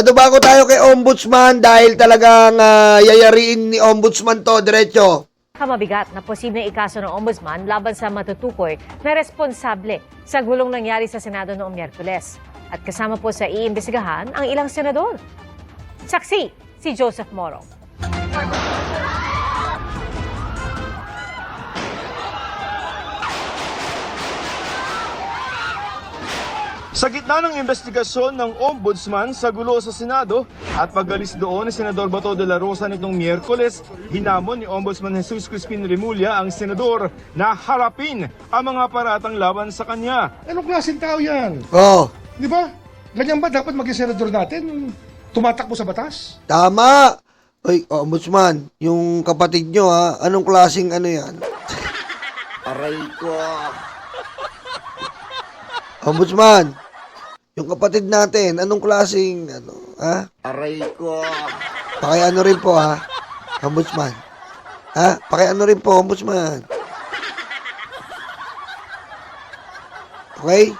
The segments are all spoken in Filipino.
Bago tayo kay Ombudsman dahil talagang yayariin ni Ombudsman to diretso. Mabigat na posibleng ikaso ng Ombudsman laban sa matutukoy na responsable sa gulong nangyari sa Senado noong Miyerkules. At kasama po sa iimbestigahan ang ilang senador. Saksi, si Joseph Moro. Sa gitna ng investigasyon ng Ombudsman sa gulo sa Senado at pag-alis doon ni Senador Bato de la Rosa nitong Miyerkules, hinamon ni Ombudsman Jesus Crispin Remulla ang senador na harapin ang mga paratang laban sa kanya. Anong klaseng tao yan? Oh, Di ba? Ganyan ba dapat maging senador natin? Tumatakbo sa batas? tama. Oy, Ombudsman, yung kapatid nyo anong klaseng ano yan? Aray ko. Ombudsman, yung kapatid natin, anong klaseng ano, Aray ko. Pakiano rin po Ombudsman. Pakiano rin po, Ombudsman. Okay?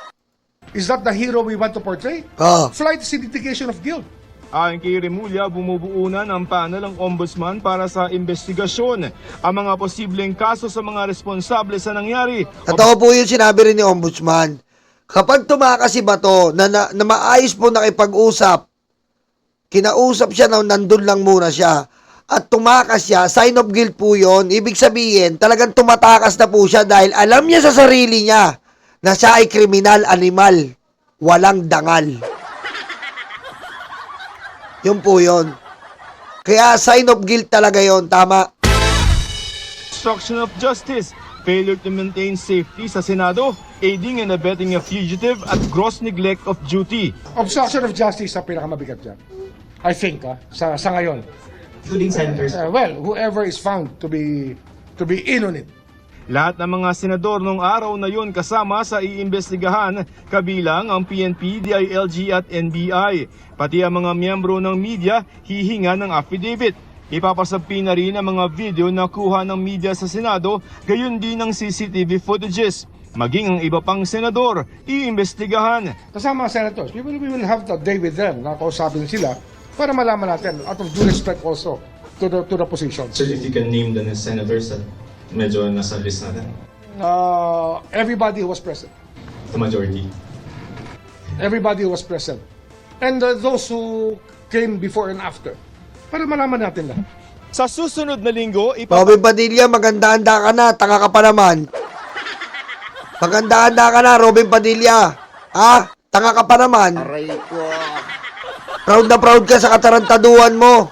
Is that the hero we want to portray? Oh. Flight is indication of guilt. Ayon kay Remulla, bumubuo na ng panel ang Ombudsman para sa investigasyon ang mga posibleng kaso sa mga responsable sa nangyari. Totoo po yung sinabi rin ni Ombudsman. Kapag tumakas si Bato na maayos po nakipag-usap, kinausap siya na nandun lang muna siya, at tumakas siya, sign of guilt po yun. Ibig sabihin, talagang tumatakas na po siya dahil alam niya sa sarili niya na siya ay kriminal, animal, walang dangal. Yun po yun. Kaya sign of guilt talaga yun, tama. Obstruction of justice, failure to maintain safety sa Senado, aiding and abetting a fugitive at gross neglect of duty. Obstruction of justice ang pinakamabigat dyan. I think, sa ngayon. Including senators. Well, whoever is found to be in on it. Lahat ng mga senador nung araw na yon kasama sa iimbestigahan, kabilang ang PNP, DILG at NBI. Pati ang mga miyembro ng media hihinga ng affidavit. Ipapasapi na rin ang mga video na kuha ng media sa Senado, gayon din ng CCTV footages. Maging ang iba pang senador, iimbestigahan. Kasama ang senators, we will have the day with them na kausapin sila para malaman natin out of due respect also to the positions. So if you can name the senators that medyo nasa list natin. Everybody who was present. The majority. Everybody who was present. And those who came before and after. Para malaman natin lahat. Sa susunod na linggo, Bobby Padilla, maganda-handa ka na, tanga ka pa naman. Maganda-handa ka na, Robin Padilla. Tanga ka pa naman. Aray ko. Proud na proud ka sa katarantaduhan mo.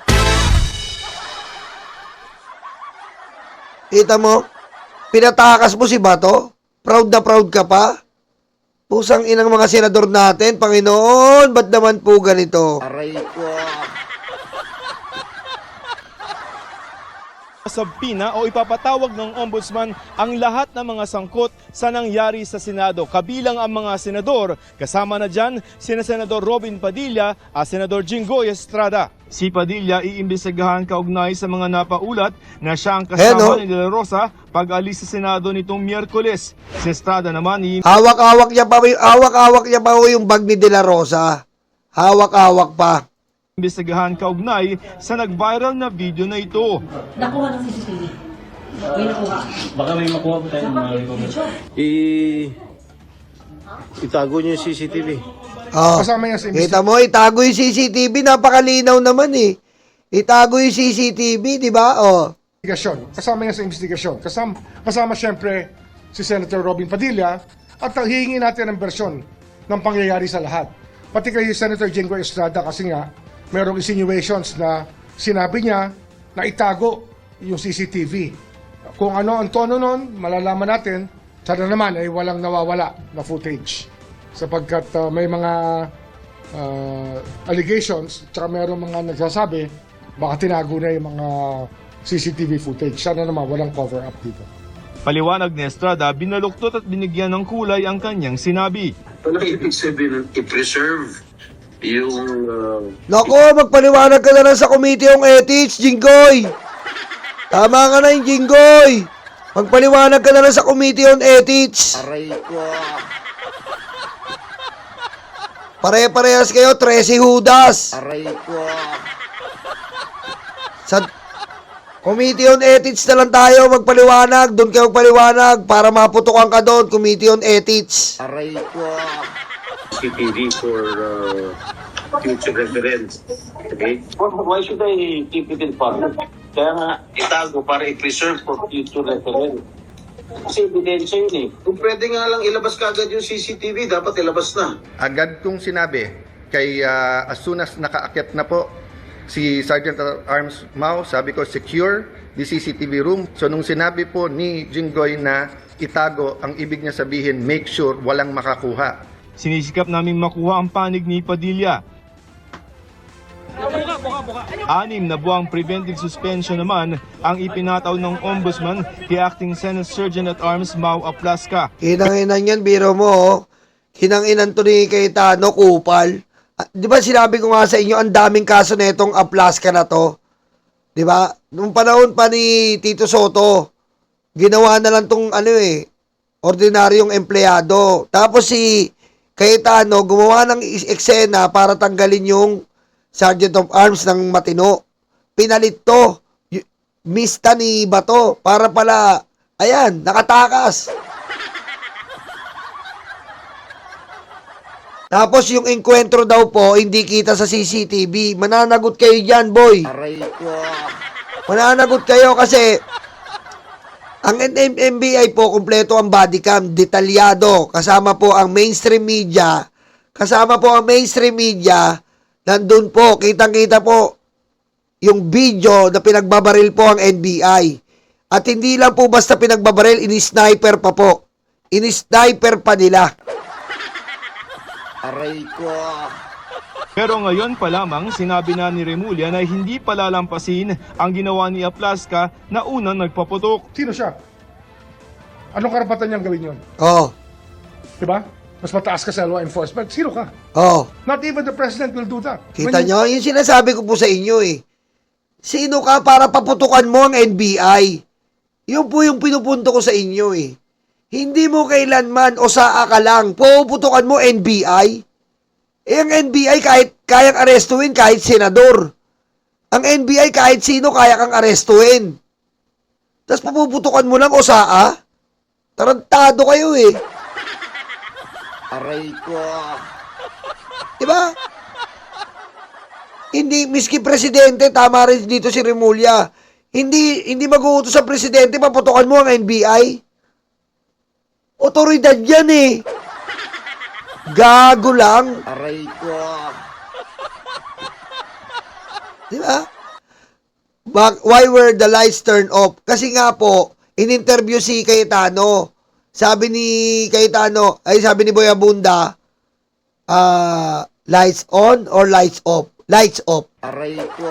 Kita mo? Pinatakas mo si Bato? Proud na proud ka pa? Pusang inang mga senador natin, Panginoon, ba't naman po ganito? Aray ko. Sabpina o ipapatawag ng Ombudsman ang lahat ng mga sangkot sa nangyari sa Senado, kabilang ang mga senador. Kasama na dyan sina Senador Robin Padilla at Senador Jinggoy Estrada. Si Padilla iimbestigahan kaugnay sa mga napaulat na siya ang kasama ni De La Rosa pag-alis sa Senado nitong Miyerkules. Si Estrada naman Hawak-hawak niya pa yung bag ni De La Rosa. Hawak-hawak pa. iimbestigahan kaugnay sa nag-viral na video na ito. Nakuha ng CCTV. May nakuha. Baka may makuha po tayo ng mga recommendation. Itago niyo yung CCTV. Kasama niya sa Kita mo, itago yung CCTV, napakalinaw naman eh. Itago yung CCTV, di ba? investigasyon. Kasama niya sa investigasyon. Kasama siyempre si Senator Robin Padilla at hihingi natin ang bersyon ng pangyayari sa lahat. Pati kay Senator Jinggoy Estrada kasi nga merong insinuations na sinabi niya na itago yung CCTV. Kung ano ang tono nun, malalaman natin. Sana naman ay walang nawawala na footage. Sapagkat may mga allegations, tsaka merong mga nagsasabi, baka tinago na yung mga CCTV footage. Sana naman walang cover-up dito. Paliwanag ni Estrada, binaluktot at binigyan ng kulay ang kanyang sinabi. Ano ibig sabihin ng i-preserve yung... Nako, magpaliwanag ka na lang sa Committee on Ethics, Jinggoy. Tama ka na yung Jinggoy. Magpaliwanag ka na lang sa Committee on Ethics. Aray ko. Pare-parehas kayo, 13 Judas. Aray ko. Sa Committee on Ethics na lang tayo magpaliwanag. Doon kayo magpaliwanag para maputukan ka doon. Committee on Ethics. Aray ko. CCTV for future reference. Okay? Why should I keep it in public? Kaya nga, itago para i-preserve for future reference. Kasi ebidensya yun eh. Kung pwede nga lang ilabas ka agad yung CCTV, dapat ilabas na. Agad kong sinabi kay as soon as nakaakyat na po si Sergeant at Arms Mao, sabi ko secure the CCTV room. So nung sinabi po ni Jinggoy na itago, ang ibig niya sabihin make sure walang makakuha. Sinisikap naming makuha ang panig ni Padilla. 6 na buwang preventive suspension naman ang ipinataw ng Ombudsman kay Acting Senate Sergeant at Arms Mau Aplaska. Kinanginan yan, biro mo, oh. Kinanginan to ni Cayetano, kupal. Di ba sinabi ko nga sa inyo, ang daming kaso na itong Aplaska na to? Di ba? Nung panahon pa ni Tito Soto, ginawa na lang tong ordinaryong empleyado. Tapos si Cayetano gumawa ng eksena para tanggalin yung Sergeant of Arms ng matino. Pinalit to. Mista ni Bato para pala, ayan, nakatakas. Tapos yung enkwentro daw po, hindi kita sa CCTV. Mananagot kayo dyan, boy. Aray ko. Mananagot kayo kasi ang NMBI po, kumpleto ang body cam, detalyado. Kasama po ang mainstream media. Nandun po, kitang-kita po yung video na pinagbabaril po ang NBI. At hindi lang po basta pinagbabaril, ini-sniper pa po. Ini-sniper pa nila. Aray ko. Pero ngayon pa lamang sinabi na ni Remulla na hindi palalampasin ang ginawa ni Aplaska na unang nagpaputok. Sino siya? Anong karapatan niyang gawin yun? Oh, Diba? Mas mataas ka sa law enforcement. Sino ka? oh. Not even the president will do that. Kita nyo? Yung sinasabi ko po sa inyo eh. Sino ka para paputukan mo ang NBI? Yun po yung pinupunto ko sa inyo eh. Hindi mo kailanman o saa ka lang. Puputukan mo NBI. Eh ang NBI kahit kayang arestuin kahit senador. Ang NBI kahit sino kaya kang arestuin. Tapos puputukan mo lang o saa? Tarantado kayo eh. Aray ko. Diba? Hindi, miski presidente, tama rin dito si Remulla. Hindi mag-uutos sa presidente, paputukan mo ang NBI. Otoridad yan eh. Gago lang. Aray ko. Diba? Why were the lights turned off? Kasi nga po, in-interview si Cayetano. Sabi ni Boy Abunda, lights on or lights off? Lights off. Aray ko.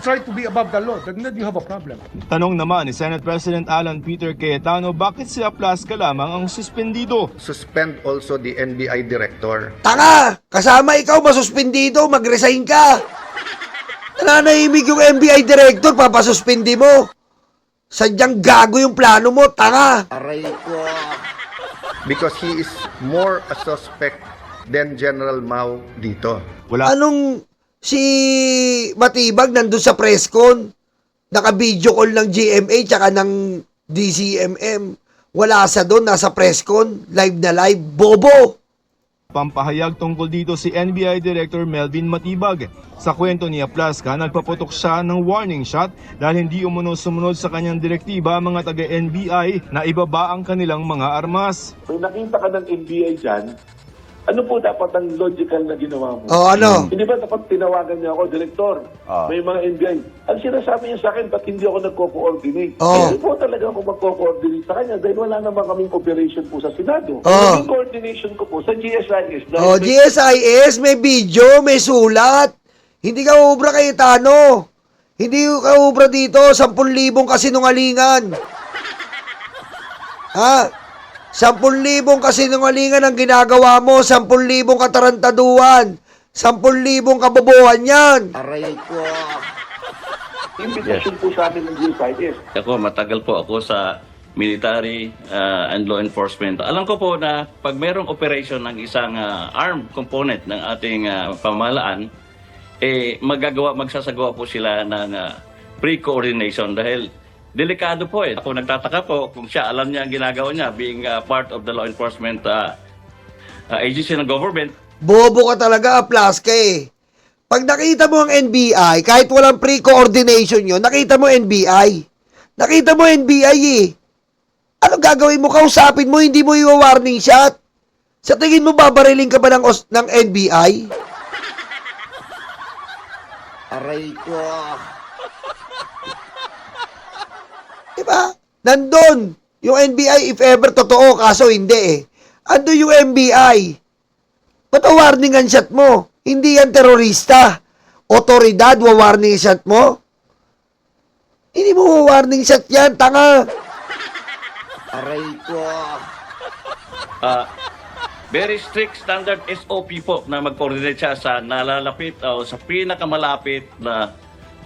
Try to be above the law, then you have a problem. Tanong naman ni Senate President Alan Peter Cayetano bakit si Aplaska lamang ang suspendido. Suspend also the NBI director. Tanga! Kasama ikaw, masuspendido, mag-resign ka. Nananahimik yung NBI director, papasuspindi mo. Sadyang gago yung plano mo, tanga. Aray ko. Because he is more a suspect than General Mao dito. Wala Anong si Matibag nandun sa presscon? Naka-video call ng GMA tsaka ng DCMM. Wala sa doon, nasa presscon, live na live. Bobo! pampahayag tungkol dito si NBI Director Melvin Matibag. Sa kwento ni Aplaska, nagpaputok siya ng warning shot dahil hindi sumunod sa kanyang direktiba ang mga taga-NBI na ibaba ang kanilang mga armas. Kung nakita ka ng NBI dyan, ano po dapat ang logical na ginawa mo? Ano? Hindi ba dapat tinawagan niya ako, Direktor? May mga NBI. Ang sinasabi niya sa akin, ba't hindi ako nagko-coordinate? Hindi po talaga ako magko-coordinate sa kanya dahil wala naman kaming operation po sa Senado. Yung coordination ko po sa GSIS. GSIS, may video, may sulat. Hindi ka ubra kay Tano. Hindi ka ubra dito, 10,000 kasinungalingan. Ha? 10,000 kasinungalingan ang ginagawa mo, 10,000 katarantaduhan, 10,000 kabobohan yan. Aray ko. Invitation po sa amin ng GSIS. Ako, matagal po ako sa military and law enforcement. Alam ko po na pag mayroong operation ng isang armed component ng ating pamahalaan, magsasagawa po sila ng pre-coordination dahil delikado po eh. Ako nagtataka po kung siya alam niya ang ginagawa niya being part of the law enforcement agency ng government. Bobo ka talaga, aplas ka eh. Pag nakita mo ang NBI, kahit walang pre-coordination yun, nakita mo NBI. Nakita mo NBI eh. Ano gagawin mo? Kausapin mo, hindi mo i-warning shot. Sa tingin mo, babariling ka ba ng NBI? Aray ko. Diba? Nandun. Yung NBI, if ever totoo, kaso hindi eh. Ando yung NBI. Ba't warningan shot mo? Hindi yan terorista. Otoridad, warning shot mo? Hindi mo warning shot yan, tanga. Aray ko. Very strict standard SOP po na mag-coordinate siya sa nalalapit o sa pinakamalapit na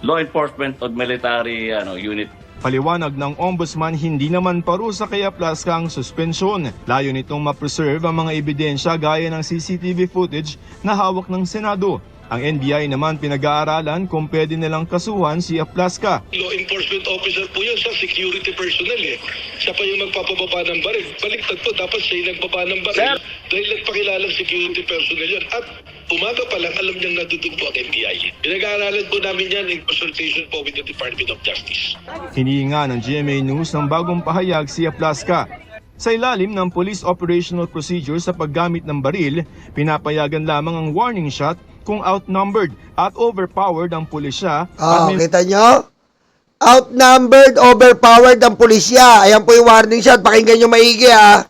law enforcement o military unit. Paliwanag ng Ombudsman, hindi naman parusa kay Aplaska ang suspensyon. Layo nitong ma-preserve ang mga ebidensya gaya ng CCTV footage na hawak ng Senado. Ang NBI naman pinag-aaralan kung pwede nilang kasuhan si Aplaska. Law enforcement officer po yun sa security personnel eh. Siya pa yung magpapababa ng baril. Baliktad po, dapat siya yung nagbaba ng baril. Dahil nagpakilalang security personnel yun. At umaga pa lang, alam niyang nadudog po ang NBI. Pinag-aaralan po namin yan in consultation po with the Department of Justice. Hinihinga ng GMA News ng bagong pahayag si Aplaska. Sa ilalim ng Police Operational Procedure sa paggamit ng baril, pinapayagan lamang ang warning shot kung outnumbered at overpowered ang pulisya. Kita nyo? Outnumbered, overpowered ang pulisya. Ayan po yung warning shot. Pakinggan nyo maigi ha.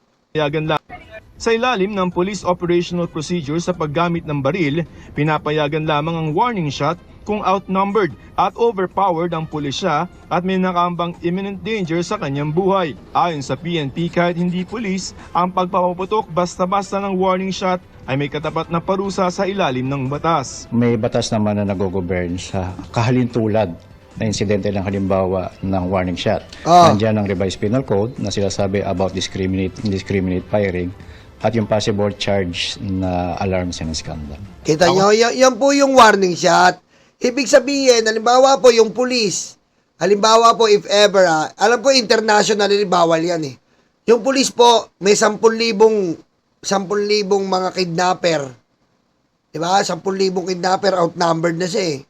Sa ilalim ng Police Operational Procedure sa paggamit ng baril, pinapayagan lamang ang warning shot kung outnumbered at overpowered ang pulisya at may nakambang imminent danger sa kanyang buhay. Ayon sa PNP, kahit hindi pulis, ang pagpapaputok basta-basta ng warning shot ay may katapat na parusa sa ilalim ng batas. May batas naman na nag-govern sa kahalintulad na insidente ng halimbawa ng warning shot. Nandiyan ang revised penal code na sinasabi about indiscriminate firing at yung possible charge na alarms and scandal. Kita nyo, yan po yung warning shot. Ibig sabihin, halimbawa po yung pulis, halimbawa po if ever, alam ko internationally bawal yan eh. Yung pulis po, may 10,000 mga kidnapper. Diba? 10,000 kidnapper, outnumbered na siya eh.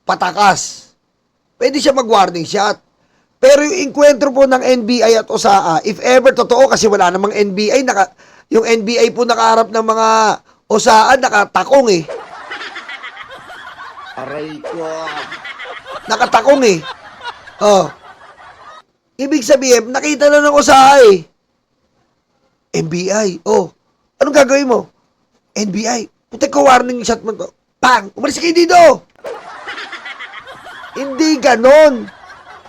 Patakas. Pwede siya mag-warning shot. Pero yung enkwentro po ng NBI at OSAA, if ever totoo, kasi wala namang NBI, yung NBI po nakaharap ng mga OSAA, nakatakong eh. Aray ko. Nakatakong eh. Ibig sabihin, nakita na ng OSAA eh. NBI. Anong gagawin mo? NBI. Puti ko warning shot mo to. Bang! Umalis kayo dito! Hindi ganon.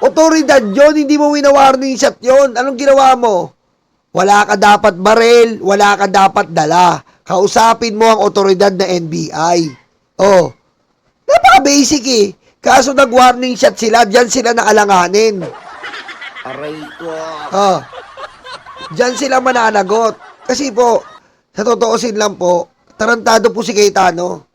Otoridad yon, hindi mo wina-warning shot yon. Anong ginawa mo? Wala ka dapat baril, wala ka dapat dala. Kausapin mo ang otoridad na NBI. Napaka-basic eh. Kaso nag-warning shot sila, dyan sila naalanganin. Aray ko. Diyan sila mananagot. Kasi po, sa totoosin lang po, tarantado po si Cayetano.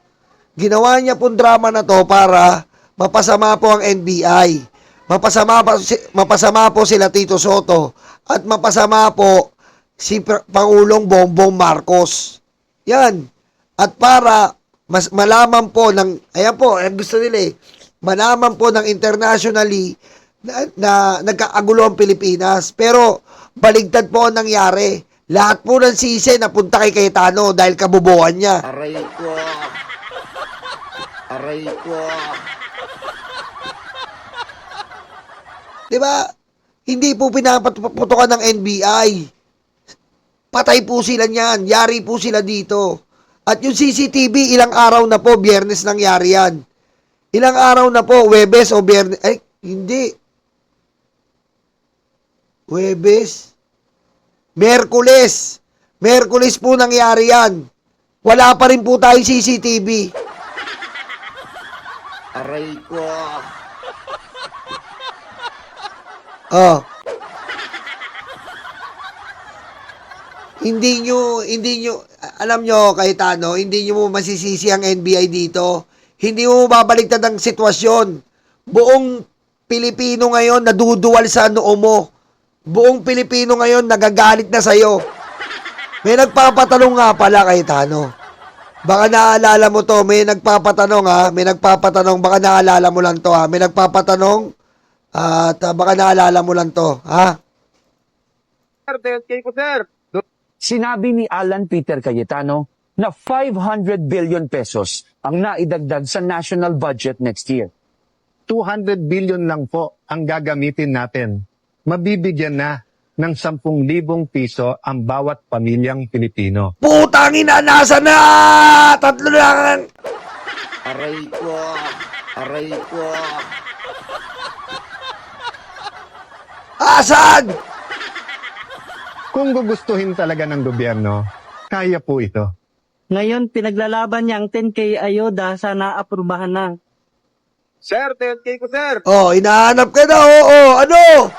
Ginawa niya pong drama na to para mapasama po ang NBI. Mapasama po sila Tito Soto. At mapasama po si Pangulong Bongbong Marcos. Yan. At para mas malaman po ng, ayan po, gusto nila eh, malaman po ng internationally na nagkakagulo ang Pilipinas. Pero baligtad po ang nangyari. Lahat po ng sisi napunta kay Cayetano dahil kabubuhan niya. Aray ko. Aray ko. Diba? Hindi po pinapaputokan ng NBI. Patay po sila niyan. Yari po sila dito. At yung CCTV, ilang araw na po, Biyernes nangyari yan. Ilang araw na po, Huwebes o Biyernes. Ay, hindi. Huwebes. Miyerkules. Miyerkules po nangyari yan. Wala pa rin po tayong CCTV. Aray ko. Oh. Hindi nyo, alam nyo, Cayetano, hindi nyo mo masisisi ang NBI dito. Hindi mo babaliktad ang sitwasyon. Buong Pilipino ngayon naduduwal sa noo mo. Buong Pilipino ngayon nagagalit na sa'yo. May nagpapatanong nga pala, Cayetano. Baka naaalala mo to, may nagpapatanong ha, may nagpapatanong, baka naaalala mo lang to ha, may nagpapatanong, at baka naaalala mo lang to, ha? Sinabi ni Alan Peter Cayetano na 500 billion pesos ang naidagdag sa national budget next year. 200 billion lang po ang gagamitin natin. Mabibigyan na ng 10,000 piso ang bawat pamilyang Pilipino. Putang ina, nasa na! Tatlo lang! Aray ko. Aray ko. Asan? Kung gugustuhin talaga ng gobyerno, kaya po ito. Ngayon, pinaglalaban niya ang 10K ayuda, sana aprubahan na. Sir, 10K ko, sir! Oh, inahanap ka na, oo, ano?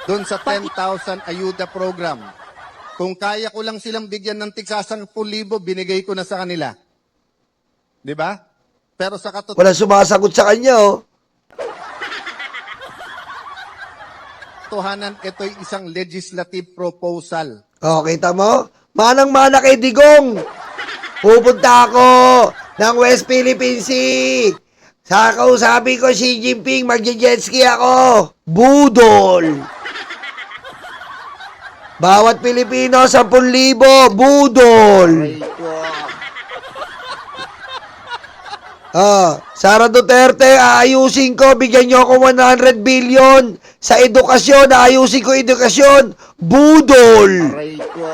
Doon sa 10,000 ayuda program, kung kaya ko lang silang bigyan ng tigsa 10,000, binigay ko na sa kanila. Di ba? Pero sa katotohanan, Wala sumasagot sa kanya, oh. ito'y isang legislative proposal. Oh, kita mo? Manang-mana kay Digong. Pupunta ako ng West Philippine Sea. Sa kausapin ko Xi Jinping, magje-jet ski ako. Budol. Bawat Pilipino, 10,000. Budol. Aray ko. Sara Duterte, aayusin ko, bigyan nyo ako 100 billion. Sa edukasyon, aayusin ko edukasyon. Budol. Aray ko.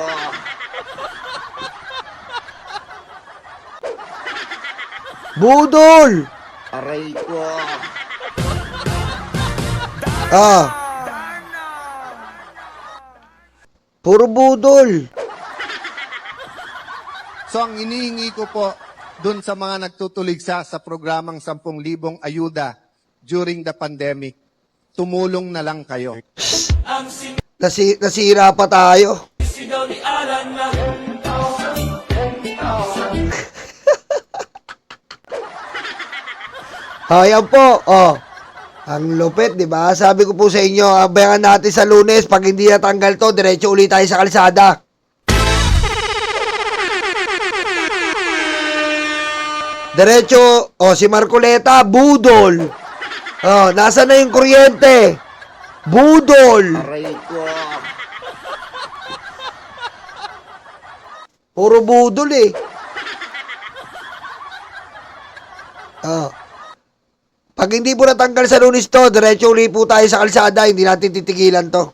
Budol. Aray ko. Puro budol. So ang inihingi ko po doon sa mga nagtutuligsa sa programang 10,000 ayuda during the pandemic, tumulong na lang kayo. Nasira pa tayo. Ayan po, ang lupit, di ba? Sabi ko po sa inyo, abangan natin sa Lunes, pag hindi natanggal to, diretso ulit tayo sa kalsada. Diretso, si Marcoleta, budol. Nasa na yung kuryente? Budol. Aray ko. Puro budol eh. Pag hindi po natanggal sa Lunes to, diretso ulit po tayo sa kalsada, hindi natin titigilan to.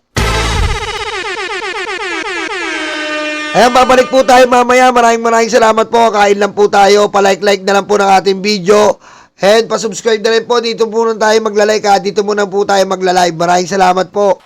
Ayan, babalik po tayo mamaya. Maraming salamat po. Kain lang po tayo. Palike-like na lang po ng ating video. And pasubscribe na rin po. Dito muna tayo maglalike ha. Dito muna po tayo maglalive. Maraming salamat po.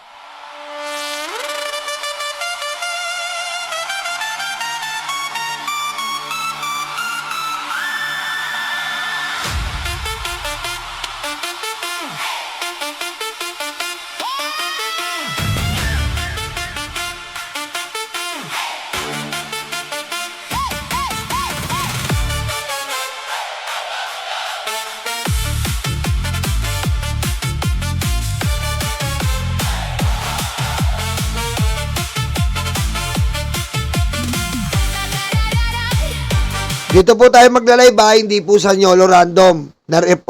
Dito po tayo magla-live ha, hindi po sa Nyolo Random.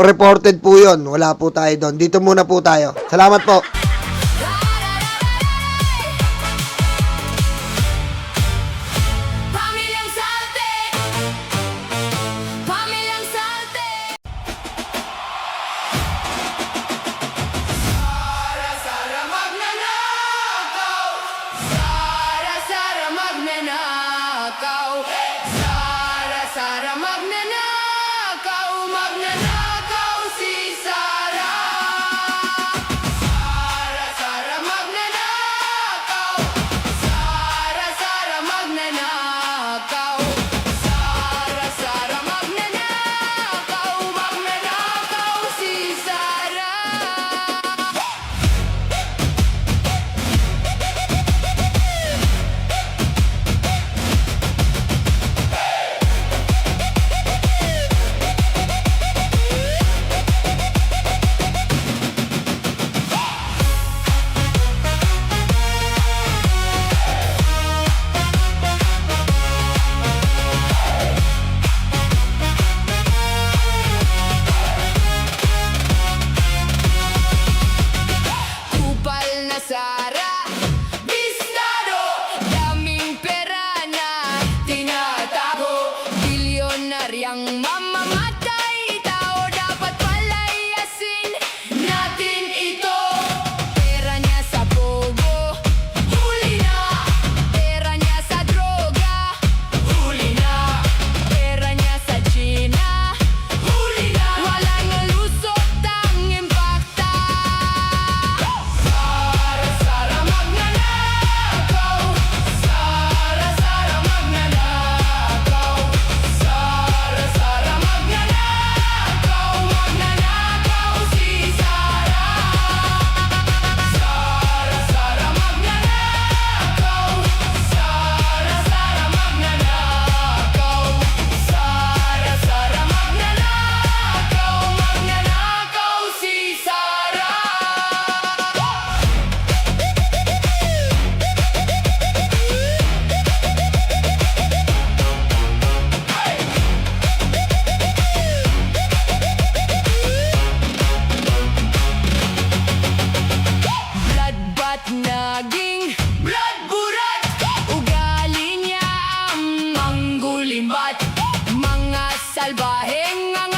Reported po yun. Wala po tayo doon. Dito muna po tayo. Salamat po. Kayang mamamatay, tao dapat palayasin natin ito. Pera niya sa pogo, huli na. Pera niya sa droga, huli na. Pera niya sa China, huli na. Walang lusot ang impakta. Sara magnanakaw, Sara magnanakaw, Sara magnanakaw, magnanakaw si Sara. Sara magnanakaw, Sara magnanakaw, Sara magnanakaw, magnanakaw si Sara. Blood ba't naging blood burat? Ugali niya ang manggulimbat. Mga salbaheng ang